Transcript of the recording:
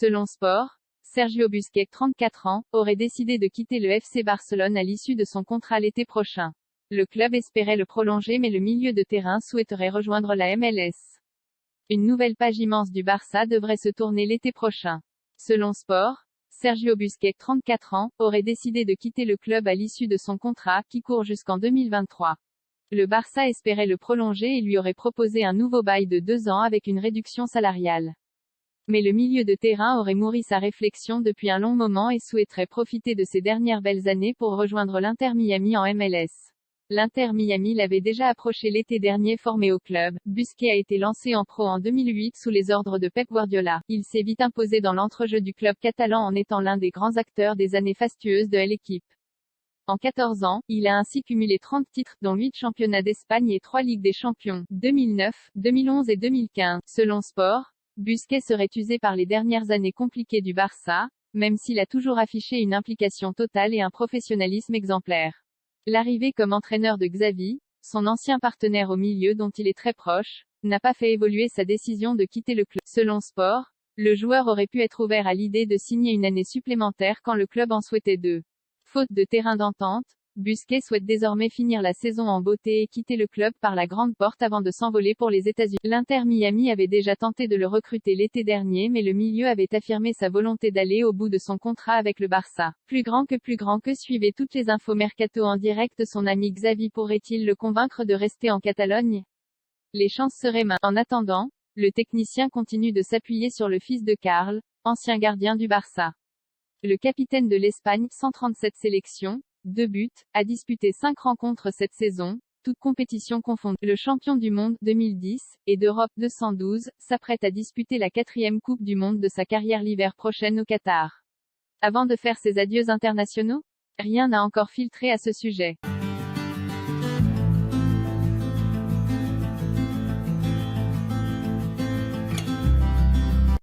Selon Sport, Sergio Busquets, 34 ans, aurait décidé de quitter le FC Barcelone à l'issue de son contrat l'été prochain. Le club espérait le prolonger mais le milieu de terrain souhaiterait rejoindre la MLS. Une nouvelle page immense du Barça devrait se tourner l'été prochain. Selon Sport, Sergio Busquets, 34 ans, aurait décidé de quitter le club à l'issue de son contrat, qui court jusqu'en 2023. Le Barça espérait le prolonger et lui aurait proposé un nouveau bail de 2 ans avec une réduction salariale. Mais le milieu de terrain aurait mûri sa réflexion depuis un long moment et souhaiterait profiter de ses dernières belles années pour rejoindre l'Inter Miami en MLS. L'Inter Miami l'avait déjà approché l'été dernier formé au club. Busquets a été lancé en pro en 2008 sous les ordres de Pep Guardiola. Il s'est vite imposé dans l'entrejeu du club catalan en étant l'un des grands acteurs des années fastueuses de l'équipe. En 14 ans, il a ainsi cumulé 30 titres, dont 8 championnats d'Espagne et 3 Ligues des Champions, 2009, 2011 et 2015. Selon Sport, Busquets serait usé par les dernières années compliquées du Barça, même s'il a toujours affiché une implication totale et un professionnalisme exemplaire. L'arrivée comme entraîneur de Xavi, son ancien partenaire au milieu dont il est très proche, n'a pas fait évoluer sa décision de quitter le club. Selon Sport, le joueur aurait pu être ouvert à l'idée de signer une année supplémentaire quand le club en souhaitait deux. Faute de terrain d'entente, Busquets souhaite désormais finir la saison en beauté et quitter le club par la grande porte avant de s'envoler pour les États-Unis. L'Inter Miami avait déjà tenté de le recruter l'été dernier mais le milieu avait affirmé sa volonté d'aller au bout de son contrat avec le Barça. Plus grand que suivez toutes les infos mercato en direct. Son ami Xavi pourrait-il le convaincre de rester en Catalogne? Les chances seraient minces. En attendant, le technicien continue de s'appuyer sur le fils de Carl, ancien gardien du Barça. Le capitaine de l'Espagne, 137 sélections, 2 buts, a disputé 5 rencontres cette saison, toutes compétitions confondues. Le champion du monde, 2010, et d'Europe, 212, s'apprête à disputer la 4e Coupe du Monde de sa carrière l'hiver prochain au Qatar. Avant de faire ses adieux internationaux, rien n'a encore filtré à ce sujet.